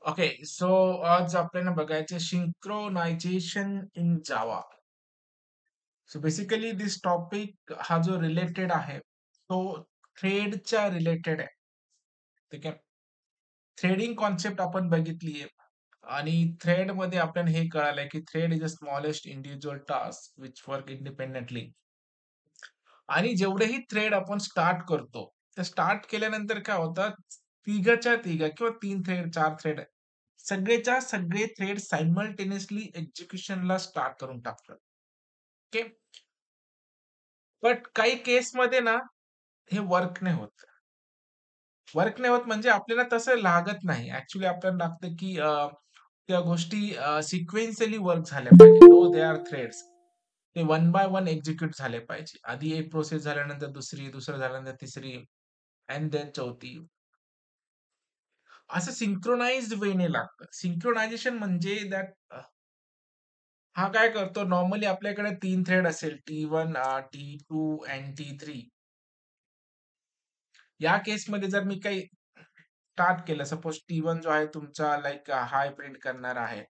Okay, so आज आपल्याला बघायचे synchronisation in Java. So basically this topic हा जो रिलेटेड आहे तो थ्रेडच्या रिलेटेड आहे. ठीक आहे. थ्रेडिंग कॉन्सेप्ट आपण बघितली आहे आणि थ्रेड मध्ये आपल्याला हे कळालंय की thread is a smallest individual task which work independently. आणि जेवढेही थ्रेड आपण स्टार्ट करतो, तर स्टार्ट केल्यानंतर काय होतं, तिघच्या तिघ किंवा 3 थ्रेड, 4 थ्रेड सगळेच्या सगळे थ्रेड सायमल्टेनियसली एक्झिक्युशनला स्टार्ट करून टाकतात. ओके. बट काही केसमध्ये ना हे वर्क नाही होत. वर्क नाही होत म्हणजे आपल्याला तसं लागत नाही. ॲक्चुअली आपल्याला लागतं की त्या गोष्टी सिक्वेन्शियली वर्क झाल्या पाहिजे. दो दे आर थ्रेड्स. ते वन बाय वन एक्झिक्यूट झाले पाहिजे. आधी एक प्रोसेस झाल्यानंतर दुसरी, दुसरं झाल्यानंतर तिसरी अँड देन चौथी. असं सिंक्रोनाइज्ड वेने लागतं. सिंक्रोनायझेशन म्हणजे हा काय करतो नॉर्मली आपल्याकडे 3 थ्रेड असेल T1, T2 अँड T3. या केसमध्ये जर मी काही स्टार्ट केलं, सपोज T1 जो आहे तुमचा लाइक हाय प्रिंट करणार आहे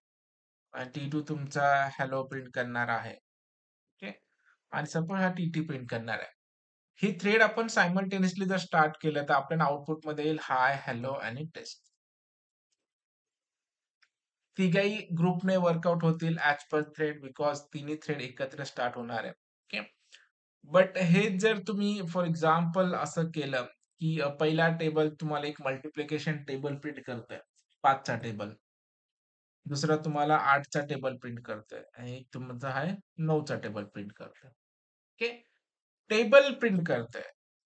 आणि T2 तुमचा हेल्लो प्रिंट करणार आहे. ओके. आणि सपोज हा TT प्रिंट करणार आहे. ही थ्रेड आपण सायमल्टेनियसली जर स्टार्ट केलं तर आपल्याला आउटपुटमध्ये येईल हाय, हेल्लो आणि टेस्ट. तिघही ग्रुपने वर्कआउट होतील ॲज पर थ्रेड बिकॉज तिन्ही थ्रेड एकत्र स्टार्ट होणार आहे. ओके. बट हेच जर तुम्ही फॉर एक्झाम्पल असं केलं, की पहिला टेबल तुम्हाला एक मल्टिप्लिकेशन टेबल प्रिंट करतोय, 5चा टेबल. दुसरा तुम्हाला 8चा टेबल प्रिंट करतोय आणि एक तुमचा आहे 9चा टेबल प्रिंट करतोय. ओके. टेबल प्रिंट करतोय.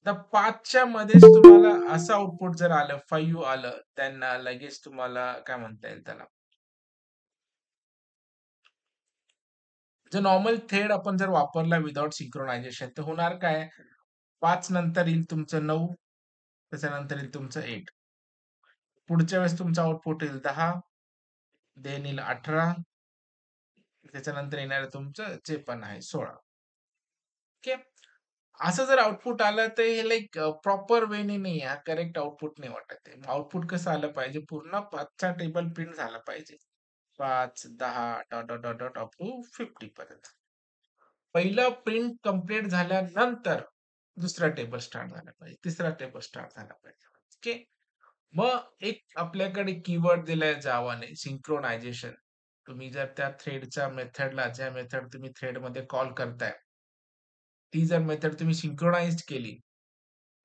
तर 5च्या मध्येच तुम्हाला असं आउटपुट जर आलं, 5 आलं, त्यांना लगेच तुम्हाला काय म्हणता येईल त्याला, जर नॉर्मल थ्रेड आपण जर वापरला विदाउट सिंक्रोनायझेशन तर होणार काय? 5 नंतर येईल तुमचं 9, त्याच्यानंतर येईल तुमचं 8. पुढच्या वेळेस तुमचं आउटपुट येईल 10, देन येईल 18, त्याच्यानंतर येणार आहे तुमचं जे पण आहे 16. ओके. असं जर आउटपुट आलं तर हे लाइक प्रॉपर वेने नाही आहे. करेक्ट आउटपुट नाही वाटत आहे. आउटपुट कसं आलं पाहिजे? पूर्ण 5चा टेबल प्रिंट झाला पाहिजे. 5, 10 dot, dot, dot, dot up to 50 पर्यंत. पहिलं प्रिंट कंप्लीट झाल्यानंतर दुसरा टेबल स्टार्ट झाला पाहिजे. तिसरा टेबल स्टार्ट झाला पाहिजे. ओके. मग एक आपल्याकडे कीवर्ड दिलाय जावाने सिंक्रोनायझेशन. तुम्ही जर त्या थ्रेडच्या मेथडला ज्या मेथड तुम्ही थ्रेडमध्ये कॉल करताय, ती जर मेथड तुम्ही सिंक्रोनाइज्ड केली,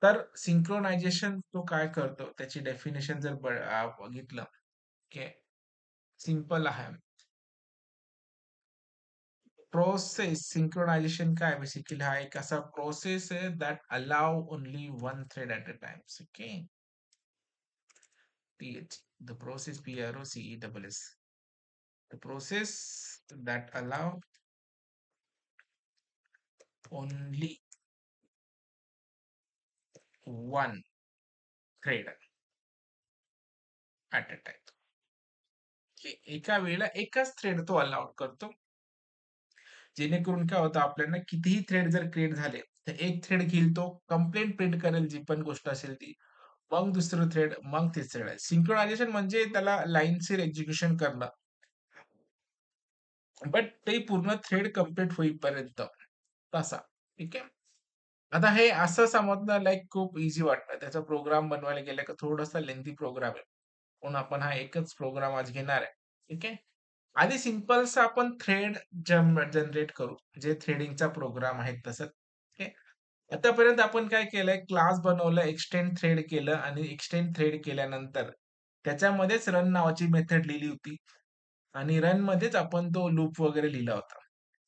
तर सिंक्रोनायझेशन तो काय करतो त्याची डेफिनेशन जर बघितलं, की सिंपल आहे. प्रोसेस सिंक्रोनायझेशन काय बेसिकली हा एक असा प्रोसेस आहे that allow only one thread at a times. Okay. TH. The process PROCESS. The process that allow only one thread at a time. एका वेळेला एकच थ्रेड तो अलाउड करतो. जेणेकरून काय होतं आपल्याला कितीही थ्रेड जर क्रिएट झाले, तर एक थ्रेड घेईल तो कंप्लेंट प्रिंट करेल जी पण गोष्ट असेल ती. मग दुसरं थ्रेड, मग तिसरं थ्रेड. सिंक्रोनायझेशन म्हणजे त्याला लाईनशीर एक्झिक्युशन करणं. बट ते पूर्ण थ्रेड कंप्लीट होईपर्यंत तसा. ठीक आहे. आता हे असं समजणं लाइक खूप ईझी वाटतं. त्याचा प्रोग्राम बनवायला गेलं का थोडासा लेंथी प्रोग्राम आहे. म्हणून आपण हा एकच प्रोग्राम आज घेणार आहे. ठीक आहे. आधी सिंपलसा आपण थ्रेड जनरेट करू. जे थ्रेडिंगचा प्रोग्राम आहे तसं. ठीक आहे. आतापर्यंत आपण काय केलंय क्लास बनवलं, एक्सटेंड थ्रेड केलं आणि एक्सटेंड थ्रेड केल्यानंतर त्याच्यामध्येच रन नावाची मेथड लिहिली होती आणि रनमध्येच आपण तो लूप वगैरे लिहिला होता.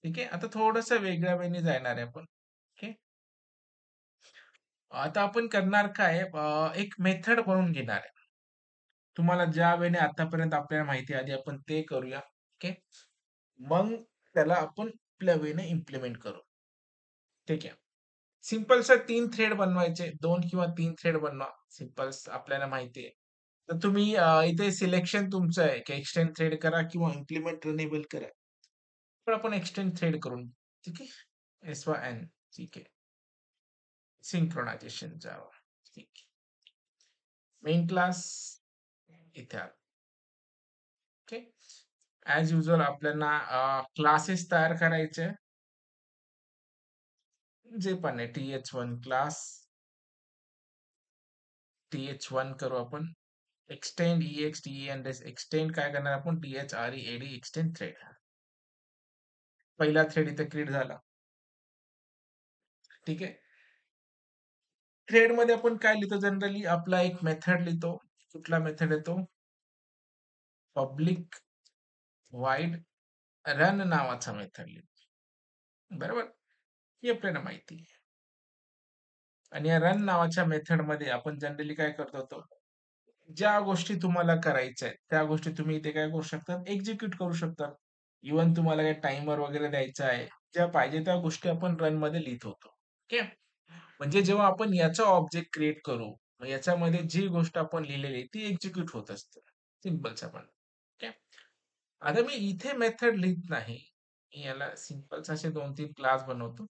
ठीक आहे. आता थोडंसं वेगळ्या वेने जाणार आहे आपण. ओके. आता आपण करणार काय एक मेथड बनवून घेणार आहे. तुम्हाला ज्या वेळेने आतापर्यंत आपल्याला माहिती आहे आधी आपण ते करूया. ओके. मग त्याला आपण आपल्या वेने इम्प्लिमेंट करू. ठीक आहे. सिंपलसं 3 थ्रेड बनवायचे. 2 किंवा 3 थ्रेड बनवा. सिंपल्स आपल्याला माहिती आहे. तर तुम्ही इथे सिलेक्शन तुमचं आहे, की एक्सटेंड थ्रेड करा किंवा इम्प्लिमेंट रनेबल करा. पण आपण एक्सटेंड थ्रेड करून ठीक आहे. SYN. ठीक आहे. सिंक्रोनायझेशन जावा. ठीक आहे. मेन क्लास इथे आला. ओके. ॲज युजुअल आपल्याला क्लासेस तयार करायचे जे पण आहे TH1 क्लास, TH1 करू आपण. एक्सटेंड EXTEND एक्सटेंड काय करणार आपण THREAD एक्सटेंड थ्रेड. पहिला थ्रेड इथे क्रिएट झाला. ठीक आहे. थ्रेडमध्ये आपण काय लिहितो जनरली आपला एक मेथड लिहितो. कुठला मेथड येतो? पब्लिक वाईड रन नावाचा मेथड लिहितो. बरोबर? ही आपल्याला माहिती आहे. आणि या रन नावाच्या मेथडमध्ये आपण जनरली काय करत होतो? ज्या गोष्टी तुम्हाला करायच्या आहेत, त्या गोष्टी तुम्ही इथे काय करू शकता? एक्झिक्यूट करू शकता. इव्हन तुम्हाला काही टाइमर वगैरे द्यायचा आहे, ज्या पाहिजे त्या गोष्टी आपण रनमध्ये लिहित होतो. ओके. म्हणजे जेव्हा आपण याचा ऑब्जेक्ट क्रिएट करू, मग याच्यामध्ये जी गोष्ट आपण लिहिलेली आहे ती एक्झिक्यूट होत असते. सिंपलचा पण. ओके. आता मी इथे मेथड लिहित नाही. मी याला सिंपलचे असे 2-3 क्लास बनवतो.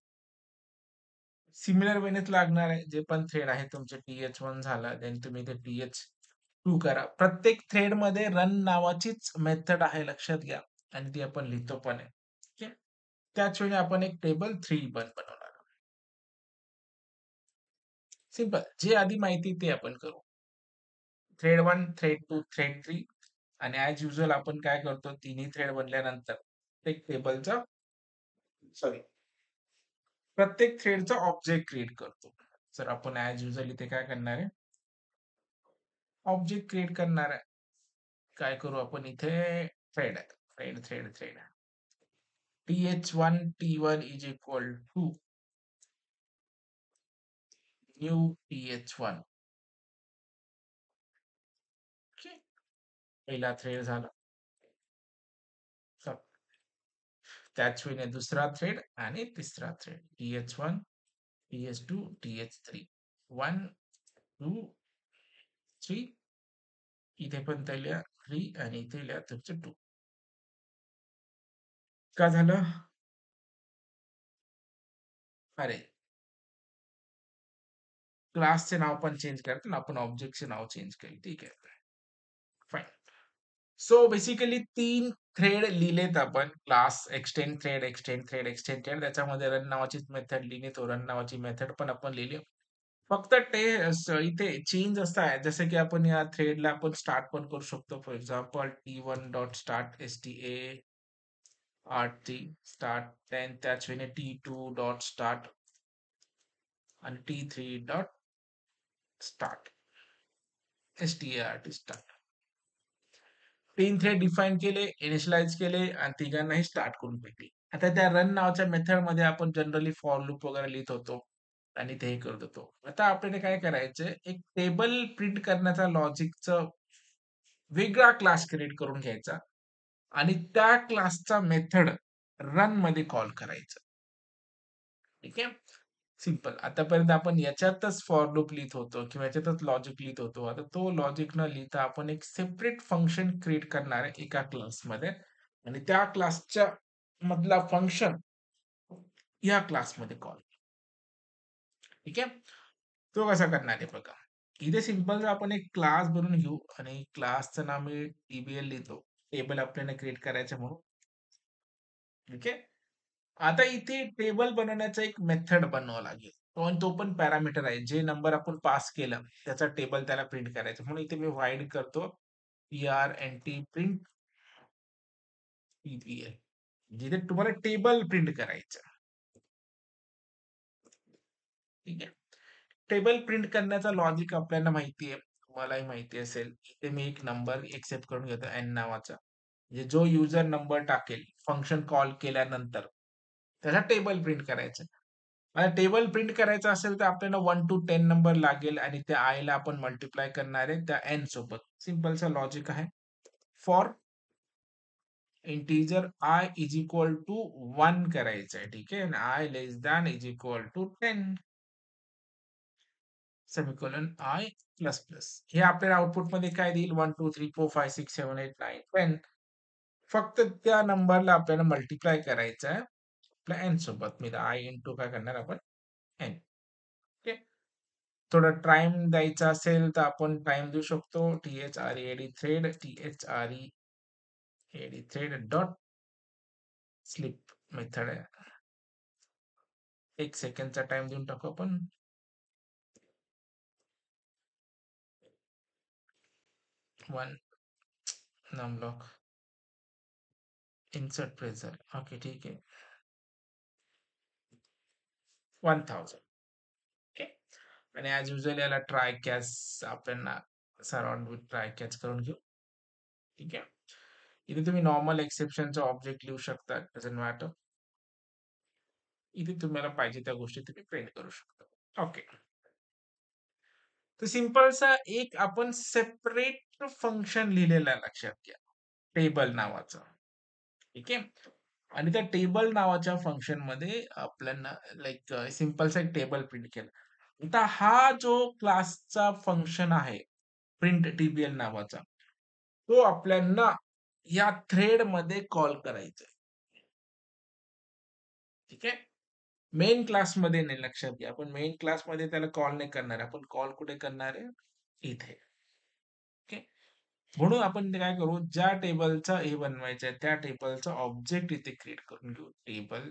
सिमिलर वेनेच लागणार आहे. जे पण थ्रेड आहे तुमचे TH1 झाला, देन तुम्ही ते TH2 करा. प्रत्येक थ्रेडमध्ये रन नावाचीच मेथड आहे लक्षात घ्या आणि ती आपण लिहितो पण आहे. ओके. त्याच वेळी आपण एक टेबल 3 पण बनवणार. सिंपल. जे आधी माहिती ते आपण करू. थ्रेड 1, थ्रेड 2, थ्रेड 3 आणि ॲज युजुअल आपण काय करतो तिन्ही थ्रेड बनल्यानंतर एक टेबलचा सॉरी प्रत्येक थ्रेडचा ऑब्जेक्ट क्रिएट करतो. तर आपण ॲज युजुअल इथे काय करणार आहे? ऑब्जेक्ट क्रिएट करणार आहे. काय करू आपण इथे thread thread thread thread TH1 T1 is equal to new TH1. Okay. पहिला थ्रेड झाला. चल. त्याच वेळी दुसरा थ्रेड आणि तिसरा थ्रेड TH1 TH2 TH3 1 2 3 इथे पण ते लिहा 3 आणि इथे लिहा तुमचं 2. का झालं? अरे क्लासचे नाव पण चेंज करतो ना आपण ऑब्जेक्टचे नाव चेंज केले. ठीक आहे. फाईन. सो बेसिकली 3 थ्रेड लिहिलेत आपण. Class extend thread, extend thread, extend thread. त्याच्यामध्ये रन नावाचीच मेथड लिहिली. तो रन नावाची मेथड पण आपण लिहिली. फक्त ते इथे चेंज असं आहे जसं की आपण या थ्रेडला आपण स्टार्ट पण करू शकतो. For example T1 dot start START start then त्याच वेळी T2 डॉट स्टार्ट आणि T3 dot start START start. 3 thread define केले, इनिशियलाइज केले आणि तिघांनाही स्टार्ट करून टाकले. आता त्या रन नावाच्या मेथडमध्ये आपण जनरली फॉर लूप वगैरे लिहित होतो आणि ते हे करत होतो. आता आपल्याला काय करायचंय, एक टेबल प्रिंट करण्याचा लॉजिकचं वेगळा क्लास क्रिएट करून घ्यायचा आणि त्या क्लासचा मेथड रनमध्ये कॉल करायचा. ठीक आहे? सिंपल. आतापर्यंत आपण याच्यातच फॉर लूप लिहित होतो किंवा याच्यातच लॉजिक लिहित होतो. आता तो लॉजिक न लिहिता आपण एक सेपरेट फंक्शन क्रिएट करणार आहे एका क्लासमध्ये आणि त्या क्लासच्या मधला फंक्शन या क्लासमध्ये कॉल. ठीक आहे? तो कसा करणार आहे बघा. इथे सिंपल आपण एक क्लास बनवून घेऊ आणि क्लासचं नाव मी TBL लिहितो. टेबल आपल्याला क्रिएट करायचं म्हणून. ठीक आहे? आता इथे टेबल बनवण्याचा एक मेथड बनवावा लागेल. तो पण पॅरामीटर आहे. जे नंबर आपण पास केला त्याचा टेबल त्याला प्रिंट करायचा. म्हणून इथे मी व्हाईड करतो PRNT प्रिंट TBL. जिथे तुम्हाला टेबल प्रिंट करायचं. ठीक आहे. टेबल प्रिंट करण्याचा लॉजिक आपल्याला माहिती आहे. तुम्हालाही माहिती असेल. इथे मी एक नंबर एक्सेप्ट करून घेतो N नावाचा. म्हणजे जो युजर नंबर टाकेल फंक्शन कॉल केल्यानंतर त्याला टेबल प्रिंट करायचं. मला टेबल प्रिंट करायचं असेल तर आपल्याला 1 to 10 नंबर लागेल आणि त्या आय ला आपण मल्टिप्लाय करणार आहे त्या एन सोबत. सिंपलचं लॉजिक आहे. For integer I is equal to 1 करायचं आहे. ठीक आहे. आणि I less than is equal to 10 semicolon I plus plus. हे आपल्याला आउटपुटमध्ये काय देईल 1 2 3 4 5 6 7 8 9 10. फक्त त्या नंबरला आपल्याला मल्टिप्लाय करायचं आहे आपल्या एन सोबत. मी आय इंटू काय करणार आपण एन. ओके. थोडा टाइम द्यायचा असेल तर आपण टाइम देऊ शकतो THREAD थ्रेड THREAD एडी थ्रेड डॉट स्लिप मेथड आहे. 1 सेकंडचा टाइम देऊन टाकू आपण. 1 नम ब्लॉक इन्सर्ट प्रेझर. ओके ठीक आहे. 1000. ओके. आणि ॲज युजुअल याला ट्राय कॅच आपण सराउंड विथ ट्राय कॅच करून घेऊ. ठीक आहे. इथे तुम्ही नॉर्मल एक्सेप्शनचा ऑब्जेक्ट लिहू शकता. Doesn't matter. इथे तुम्हाला पाहिजे त्या गोष्टी तुम्ही प्रिंट करू शकता. ओके. तर सिंपलसा एक आपण सेपरेट फंक्शन लिहिलेलं आहे लक्षात घ्या. टेबल नावाचं. ठीक आहे. आणि त्या टेबल नावाच्या फंक्शन मध्ये आपल्याला लाईक सिंपलसा एक टेबल प्रिंट केला. आता हा जो क्लासचा फंक्शन आहे प्रिंट टीबीएल नावाचा, तो आपल्याला या थ्रेड मध्ये कॉल करायचा आहे. ठीक आहे. मेन क्लासमध्ये नाही, लक्षात घ्या. आपण मेन क्लासमध्ये त्याला कॉल नाही करणार. आपण कॉल कुठे करणार आहे? इथे. ओके. म्हणून आपण ते काय करू, ज्या टेबलचा हे बनवायचं आहे त्या टेबलचा ऑब्जेक्ट इथे क्रिएट करून घेऊ. टेबल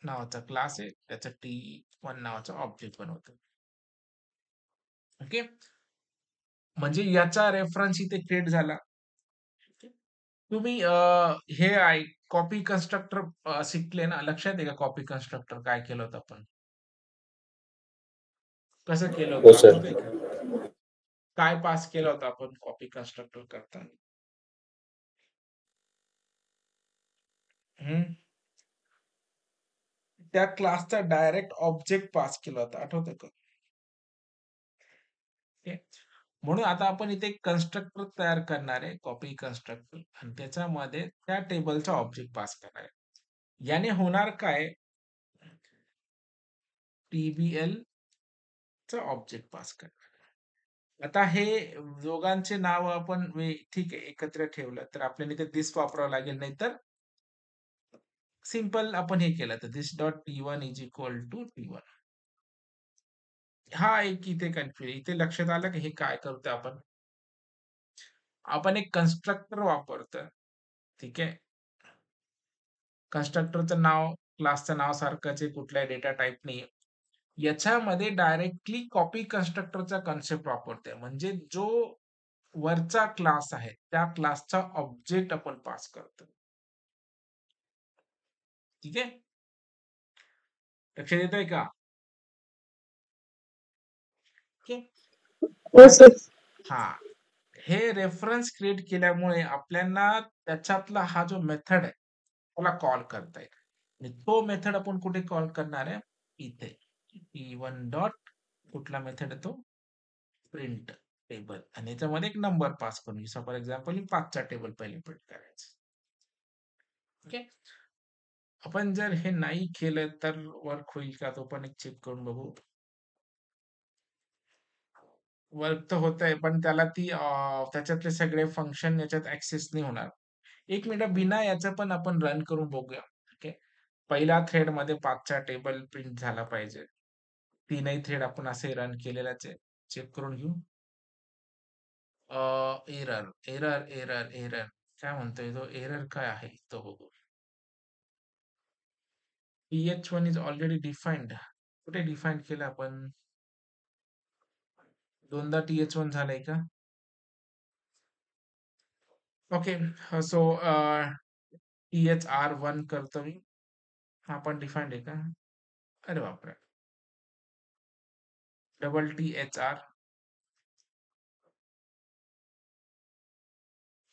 नावाचा क्लास आहे, त्याचा T1 नावाचा ऑब्जेक्ट बनवतो. ओके. म्हणजे याचा रेफरन्स इथे क्रिएट झाला. तुम्ही हे आहे कॉपी कन्स्ट्रक्टर शिकले ना, लक्षात आहे का कॉपी कन्स्ट्रक्टर काय केलं होतं आपण? कसं केलं हो होतं सर. आठवतंय का? काय पास केलं होतं आपण कॉपी कन्स्ट्रक्टर करताना? हम्म. त्या क्लासचा डायरेक्ट ऑब्जेक्ट पास केला होता, आठवतंय का? ओके. म्हणून आता आपण इथे एक कन्स्ट्रक्टर तयार करणार आहे, कॉपी कन्स्ट्रक्टर, आणि त्याच्यामध्ये त्या टेबलचा ऑब्जेक्ट पास करणार आहे. याने होणार काय, टीबीएल चा ऑब्जेक्ट पास करणार. आता हे दोघांचे नाव आपण ठीक आहे एकत्र ठेवलं तर आपल्याला इथे दिस वापरावं लागेल, नाही तर सिंपल आपण हे केलं तर this dot T one is equal to टी1. हा एक इथे कन्फ्युजन, इथे लक्षात आलं की हे काय करतोय आपण. आपण एक कन्स्ट्रक्टर वापरतोय. ठीक आहे. कन्स्ट्रक्टरचं नाव क्लासचं नाव सारखंच आहे, कुठल्याही डेटा टाइप नाही. याच्यामध्ये डायरेक्टली कॉपी कन्स्ट्रक्टरचा कन्सेप्ट वापरतोय. म्हणजे जो वरचा क्लास आहे त्या क्लासचा ऑब्जेक्ट आपण पास करतो. ठीक आहे. लक्षात येतंय का? ओके. हो सर. हा, हे रेफरन्स क्रिएट केल्यामुळे आपल्याला त्याच्यातला हा जो मेथड आहे त्याला कॉल करता येईल. आणि तो मेथड आपण कुठे कॉल करणार आहे? इथे. T1 डॉट कुठला मेथड आहे तो? Print table. आणि याच्यामध्ये एक नंबर पास करून घेऊ. फॉर एक्झाम्पल 5चा टेबल पहिले प्रिंट करायचं. ओके. आपण जर हे नाही केलं तर वर्क होईल का, तो पण एक चेक करून बघू. वर्क तर होतंय पण त्याला ती त्याच्यातले सगळे फंक्शन याच्यात ऍक्सेस नाही होणार. एक मिनिट बिना याचं पण आपण रन करून बघूया. ओके. पहिल्या थ्रेड मध्ये 5चा टेबल प्रिंट झाला पाहिजे. तीनही थ्रेड आपण असे रन केलेलाच आहे. चेक करून घेऊ. एरर एरर एरर एरर काय म्हणतोय तो, एरर काय आहे तो बघू. th1 is already defined. कुठे डिफाईन केलं आपण? दोनदा th1 झालंय का? ओके. सो thr1 करतो मी. हा पण डिफाईन्ड आहे का? अरे बापरे. Double thr.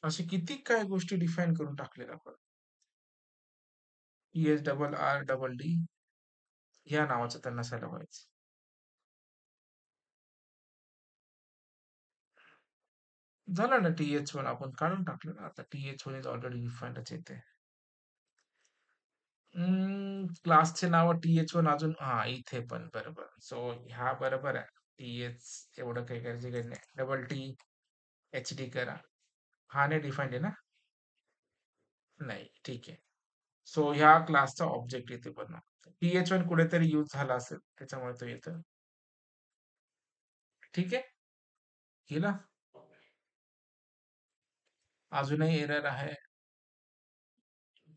असे किती काय गोष्टी डिफाईन करून टाकलेल्या आपण. ts double r double d या नावाचं त्यांना नसायला पाहिजे. झालं ना th1 आपण काढून टाकलं ना. आता th1 इज ऑलरेडी डिफाईन्डच येते. क्लासचे नाव th1 अजून हा इथे पण बरोबर. सो ह्या बरोबर आहे. th एवढं काही करायची गरज नाही. डबल टी एच डी करा. हा नाही डिफाईन्ड आहे ना? नाही. ठीक आहे. सो ह्या क्लासचा ऑब्जेक्ट इथे बनवा. th1 कुठेतरी यूज झाला असेल त्याच्यामुळे तो येतो. ठीक आहे. केला. अजूनही एरर आहे.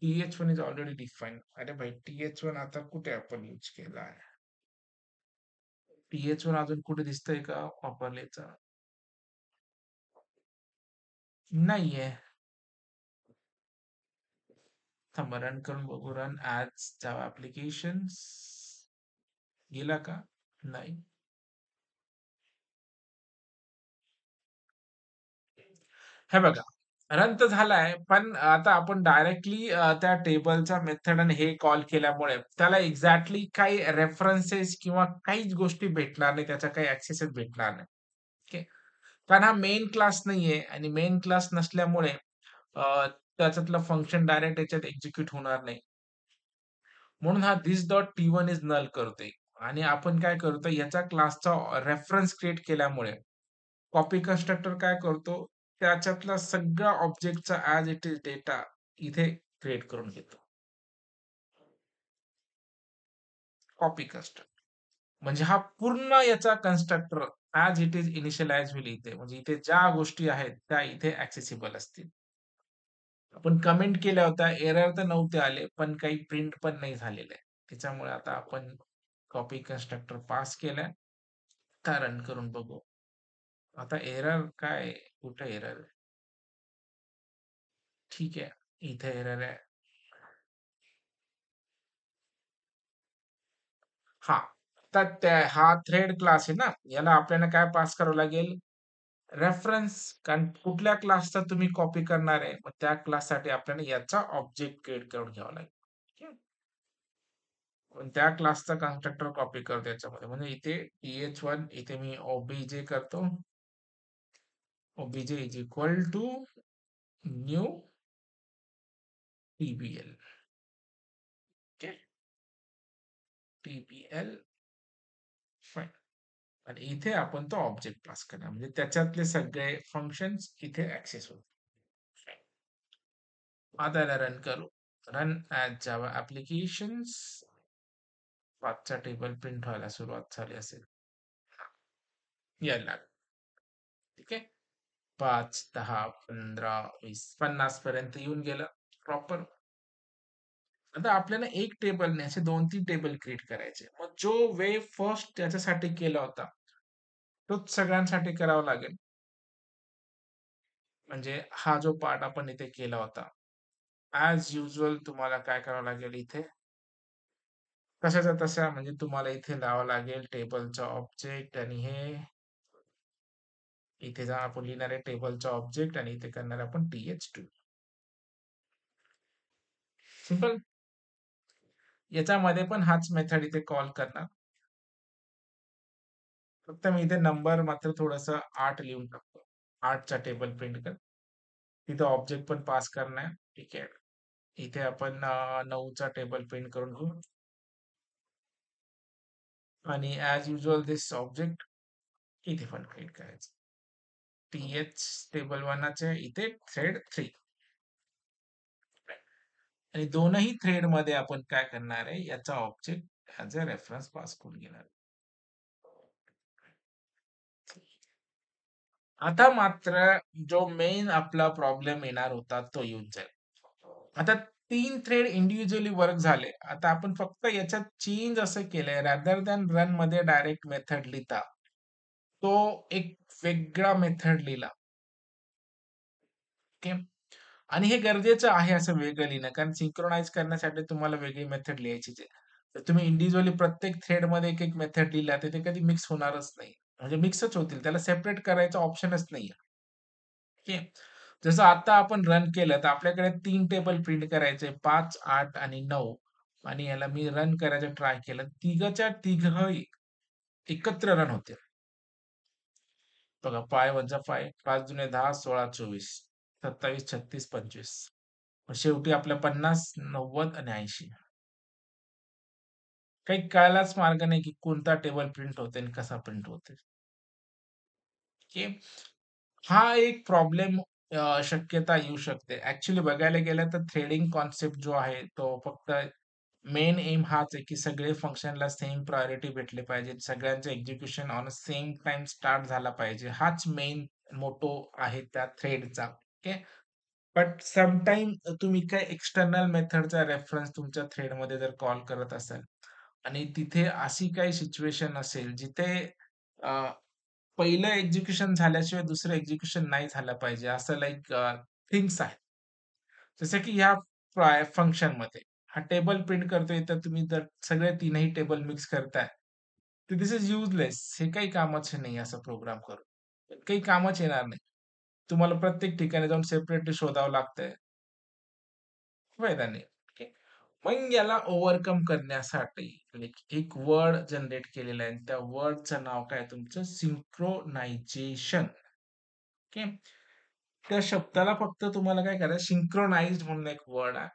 TH1 is already define. अरे भाई TH1 आता कुठे आपण यूज केला आहे? TH1 अजून कुठे दिसतंय का वापरलेचं? नाहीये. थांबा रन करून बघू. रन ॲज जावा ॲप्लिकेशन्स गेला का? नाही. हे बघा, रन तर झालाय, पण आता आपण डायरेक्टली त्या टेबलचा मेथड आणि हे कॉल केल्यामुळे त्याला एक्झॅक्टली काही रेफरन्सेस किंवा काहीच गोष्टी भेटणार नाही. त्याचा काही ॲक्सेसच भेटणार नाही. ओके. कारण हा मेन क्लास नाहीये आणि मेन क्लास नसल्यामुळे त्याच्यातलं फंक्शन डायरेक्ट याच्यात एक्झिक्यूट होणार नाही. म्हणून हा this dot T one is null करतोय आणि आपण काय करतो याच्या क्लासचा रेफरन्स क्रिएट केल्यामुळे कॉपी कन्स्ट्रक्टर काय करतो त्याच्यातला सगळ्या ऑब्जेक्टचा ॲज इट इज डेटा इथे क्रिएट करून घेतो. कॉपी कन्स्ट्रक्टर म्हणजे हा पूर्ण याचा constructor as it is initialize होईल इथे. म्हणजे इथे ज्या गोष्टी आहेत त्या इथे ॲक्सेसिबल असतील. आपण कमेंट केल्या होत्या, एरर तर नव्हते आले, पण काही प्रिंट पण नाही झालेलं आहे. त्याच्यामुळे आता आपण कॉपी कन्स्ट्रक्टर पास केलाय. आता रन करून बघू. आता एरर काय? कुठे एरर आहे? ठीक आहे. इथे एरर आहे. हां. तर हा थ्रेड क्लास आहे ना, याला आपल्याला काय पास करावं लागेल? रेफरन्स. कारण कुठल्या क्लासचा तुम्ही कॉपी करणार आहे, मग त्या क्लाससाठी आपल्याला याचा ऑब्जेक्ट क्रिएट करून घ्यावा लागेल. ठीक आहे. पण त्या क्लासचा कन्स्ट्रक्टर कॉपी करतो याच्यामध्ये. म्हणजे इथे th1 इथे मी ओबीजे करतो. OBJ is equal to new TBL. Okay. TBL fine. आणि इथे आपण तो ऑब्जेक्ट पास करणार. म्हणजे त्याच्यातले सगळे फंक्शन्स इथे ऍक्सेस होतील. आता याला रन करू. रन ॲज जावा ॲप्लिकेशन्स. 5चा टेबल प्रिंट व्हायला सुरुवात झाली असेल. यायला लागलं. ठीक आहे. 5, 10, 15, 20, 50 पर्यंत येऊन गेलं प्रॉपर. आता आपल्याला एक टेबल नाही असे 2-3 टेबल क्रिएट करायचे. मग जो वे फर्स्ट त्याच्यासाठी केला होता, तोच सगळ्यांसाठी करावा लागेल. म्हणजे हा जो पार्ट आपण इथे केला होता. ॲज युजुअल तुम्हाला काय करावं लागेल इथे? तशाच्या तशा म्हणजे तुम्हाला इथे लावावं लागेल टेबलचा ऑब्जेक्ट आणि हे इथे जाऊन आपण लिहिणार आहे टेबलचा ऑब्जेक्ट आणि इथे करणार आपण th2. सिंपल. याच्यामध्ये पण हाच मेथड इथे कॉल करणार. फक्त मी इथे नंबर मात्र थोडंसं 8 लिहून टाकतो. 8चा टेबल प्रिंट कर. तिथे ऑब्जेक्ट पण पास करणार. ठीक आहे. इथे आपण 9चा टेबल प्रिंट करून घेऊ. आणि ॲज युजुअल दिस ऑब्जेक्ट इथे पण क्रिएट करायचं. टीएच टेबल 1चे इथे थ्रेड 3. आणि दोनही थ्रेड मध्ये आपण काय करणार आहे याचा object as a reference pass करून घेणार. आता मात्र जो मेन आपला प्रॉब्लेम येणार होता तो येऊन जाईल. आता 3 थ्रेड इंडिव्हिज्युअली वर्क झाले. आता आपण फक्त याच्यात चेंज असं केलंय रॅदर दॅन रन मध्ये डायरेक्ट मेथड लिहिता, तो एक वेगळा मेथड लिहिला. ओके. आणि हे गरजेचं आहे असं वेगळं लिहिणं कारण सिंक्रोनाइज करण्यासाठी तुम्हाला वेगळी मेथड लिहायची आहे. तर तुम्ही इंडिव्हिज्युअली प्रत्येक थ्रेडमध्ये एक-एक मेथड लिहिल्या तर ते कधी मिक्स होणारच नाही. म्हणजे मिक्सच होतील. त्याला सेपरेट करायचा ऑप्शनच नाहीये. ओके. जसं आता आपण रन केलं तर आपल्याकडे 3 टेबल प्रिंट करायचे 5, 8 आणि 9 आणि याला मी रन करायचं ट्राय केलं. तिघच्या तिघही एकत्र रन होते. बघा 5 वजा 5, 5 दुने 10, 16, 24, 27, 36, 25. शेवटी आपल्या 50, 90 आणि 80. काही कळायलाच मार्ग नाही की कोणता टेबल प्रिंट होते आणि कसा प्रिंट होते. की हा एक प्रॉब्लेम शक्यता येऊ शकते. ॲक्चुअली बघायला गेलं तर थ्रेडिंग कॉन्सेप्ट जो आहे तो फक्त मेन एम हाच आहे की सगळे फंक्शनला सेम प्रायोरिटी भेटली पाहिजे. सगळ्यांचं execution on a same time start झाला पाहिजे. हाच मेन मोटो आहे त्या थ्रेडचा. ओके. बट समटाईम तुम्ही काही एक्सटर्नल मेथडचा रेफरन्स तुमच्या थ्रेडमध्ये जर कॉल करत असाल आणि तिथे अशी काही सिच्युएशन असेल जिथे अ, पहिलं एक्झिक्युशन झाल्याशिवाय दुसरं एक्झिक्युशन नाही झालं पाहिजे असं लाइक थिंग्स आहेत. जसं की ह्या फंक्शनमध्ये हा टेबल प्रिंट करतोय तर तुम्ही जर सगळे तीनही टेबल मिक्स करताय, तर दिस इज युजलेस. हे काही कामाचे नाही असं प्रोग्राम करून. काही कामच येणार नाही. तुम्हाला प्रत्येक ठिकाणी जाऊन सेपरेटली शोधावं लागतंय. फायदा नाही. ओके. मग याला ओव्हरकम करण्यासाठी एक वर्ड जनरेट केलेला आहे. त्या वर्डचं नाव काय तुमचं सिंक्रोनायझेशन. ओके. त्या शब्दाला फक्त तुम्हाला काय करायचं सिंक्रोनाइज्ड म्हणून एक वर्ड आहे.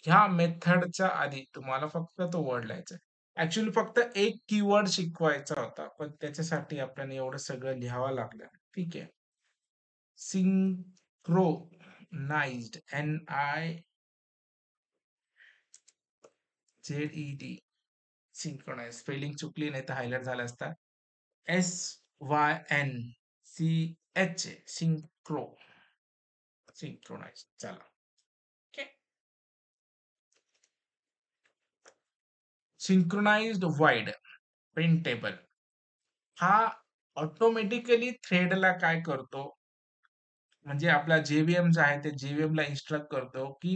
ह्या मेथडच्या आधी तुम्हाला फक्त तो वर्ड लिहायचा आहे. ॲक्चुअली फक्त एक कीवर्ड शिकवायचा होता, पण त्याच्यासाठी आपल्याला एवढं सगळं लिहावं लागलं. ठीक आहे. सिंक्रोनाइज्ड NIZED सिंक्रोनाइज स्पेलिंग चुकली नाही तर हायलाइट झाला असता. SYNCH सिंक्रोनाइज चला. ओके. सिंक्रोनाइज्ड वाइड प्रिंटेबल हा ऑटोमॅटिकली थ्रेडला काय करतो, म्हणजे आपला जे-व्ही-एम जो आहे, ते जे-व्ही-एमला इन्स्ट्रक्ट करतो, की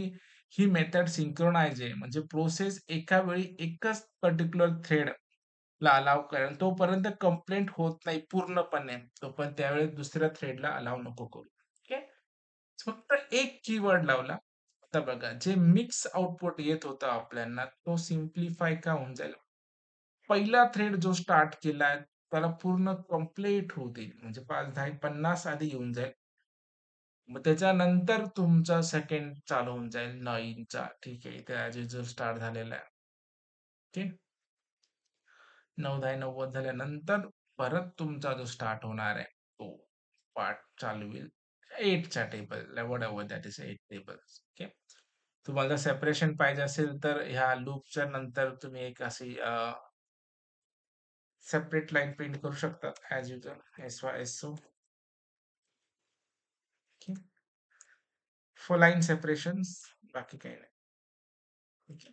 ही मेथड सिंक्रोनाइज आहे. म्हणजे प्रोसेस एका वेळी एकच पर्टिक्युलर थ्रेडला अलाउ करेल. तोपर्यंत कंप्लेंट होत नाही पूर्णपणे. तोपर्यंत त्यावेळेस दुसऱ्या थ्रेडला अलाउ नको करू. ओके. फक्त एक कीवर्ड लावला. आता बघा, जे मिक्स आउटपुट येत होतं आपल्याला, तो सिम्प्लिफाय का होऊन जाईल. पहिला थ्रेड जो स्टार्ट केलाय, त्याला पूर्ण कंप्लीट होऊ देईल. म्हणजे 5, 10, 50 आधी येऊन जाईल. मग त्याच्यानंतर तुमचा सेकंड चालू होऊन जाईल 9चा. ठीक आहे. इथे ॲज युजुअल स्टार्ट झालेला आहे. ओके. 9, 10, 90 झाल्यानंतर परत तुमचा जो स्टार्ट होणार आहे, तो पार्ट चालू होईल 8च्या table whatever that is 8 tables. Okay. तुम्हाला सेपरेशन पाहिजे असेल तर ह्या लूपच्या नंतर तुम्ही एक अशी सेपरेट लाईन प्रिंट करू शकतात as usual SY, okay. For line separations बाकी काही नाही. ओके.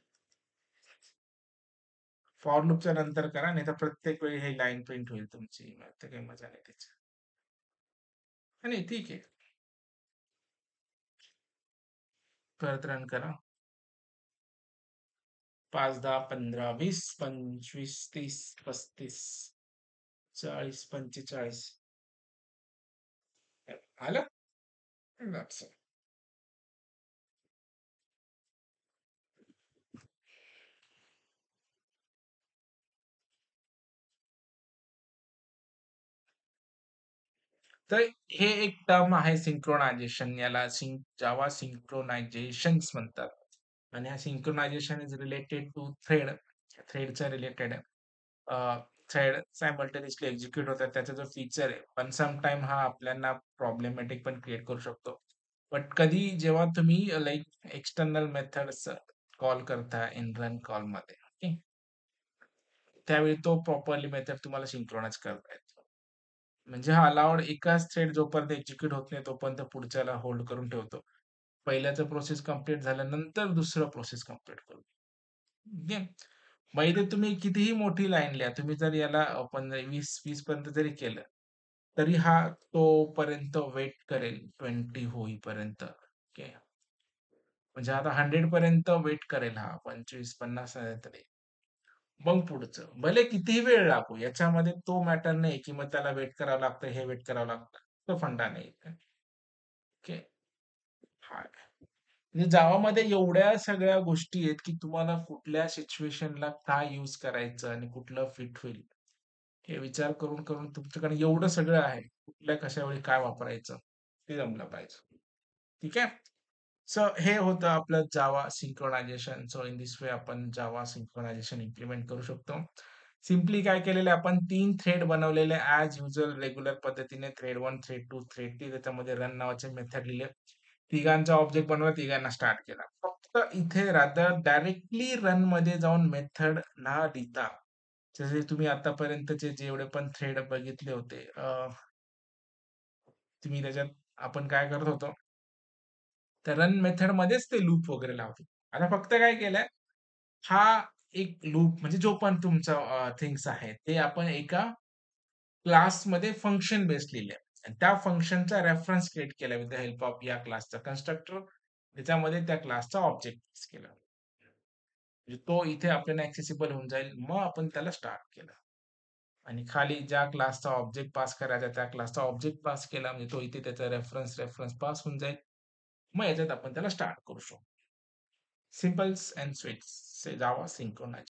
फॉर लूपच्या नंतर करा, नाहीतर प्रत्येक वेळी हे लाईन प्रिंट होईल तुमची. मग ते काही मजा नाही त्याची. नाही, ठीक आहे. परत रन करा. 5, 10, 15, 20, 25, 30, 35, 40, 45 आलं? That's it. तर हे एक टर्म आहे सिंक्रोनायझेशन. याला जावा सिंक्रोनायझेशन्स म्हणतात. आणि हा synchronisation is related to thread. थ्रेडच्या रिलेटेड आहे. थ्रेड सायमल्टेनियसली एक्झिक्यूट होतात त्याचा जो फीचर आहे. पण सम टाईम हा आपल्याला प्रॉब्लेमॅटिक पण क्रिएट करू शकतो. बट कधी जेव्हा तुम्ही लाइक एक्सटर्नल मेथड्स कॉल करता इन रन कॉलमध्ये, ओके, त्यावेळी तो प्रॉपरली मेथड तुम्हाला सिंक्रोनाइज करता येतो. म्हणजे हा अलाउड एकाच थ्रेड जोपर्यंत एक्झिक्यूट होत नाही तोपर्यंत पुढच्याला होल्ड करून ठेवतो. पहिल्याचं प्रोसेस कंप्लीट झाल्यानंतर दुसरं प्रोसेस कंप्लीट करू. ओके. मग इथे तुम्ही कितीही मोठी लाईन लिहा. तुम्ही जर याला 20 पर्यंत जरी केलं, तरी हा तोपर्यंत वेट करेल 20 होईपर्यंत. ओके. म्हणजे आता 100 पर्यंत वेट करेल हा 25-50 तरी. मग पुढचं. भले कितीही वेळ लागू याच्यामध्ये तो मॅटर नाही, की मग त्याला वेट करावं लागतं, हे वेट करावं लागतं. तो फंडा नाही. ओके. हां. म्हणजे जावामध्ये एवढ्या सगळ्या गोष्टी आहेत, की तुम्हाला कुठल्या सिच्युएशनला काय यूज करायचं आणि कुठलं फिट होईल, हे विचार करून तुमच्याकडे एवढं सगळं आहे. कुठल्या कशावेळी काय वापरायचं, ते जमलं पाहिजे. ठीक आहे? सो हे होतं आपलं Java synchronisation. So in this way आपण जावा सिंक्रोनायझेशन इम्प्लिमेंट करू शकतो. सिम्पली काय केलेलं आहे आपण 3 थ्रेड बनवलेले ॲज युजुअल रेग्युलर पद्धतीने थ्रेड 1, थ्रेड 2, थ्रेड 3 त्याच्यामध्ये रन नावाचे मेथड लिहिले. तिघांचा ऑब्जेक्ट बनवला, तिघांना स्टार्ट केला. फक्त इथे रादर डायरेक्टली रनमध्ये जाऊन मेथड ना लिहिता, जसे तुम्ही आतापर्यंतचे जेवढे पण थ्रेड बघितले होते, तुम्ही त्याच्यात आपण काय करत होतो, तर रन मेथडमध्येच ते लूप वगैरे लावतो. आता फक्त काय केलंय, हा एक लूप म्हणजे जो पण तुमचा थिंग्स आहेत, ते आपण एका क्लासमध्ये फंक्शन बेस लिहिलंय आणि त्या फंक्शनचा रेफरन्स क्रिएट केला विथ द हेल्प ऑफ या क्लासचा कन्स्ट्रक्टर. त्याच्यामध्ये त्या क्लासचा ऑब्जेक्ट बेस केला. म्हणजे तो इथे आपल्याला ॲक्सेसिबल होऊन जाईल. मग आपण त्याला स्टार्ट केलं आणि खाली ज्या क्लासचा ऑब्जेक्ट पास करायचा त्या क्लासचा ऑब्जेक्ट पास केला म्हणजे तो इथे त्याचा रेफरन्स पास होऊन जाईल. मग याच्यात आपण त्याला स्टार्ट करू शकतो. सिंपल अँड स्वीट से जावा सिंक्रोनाइज.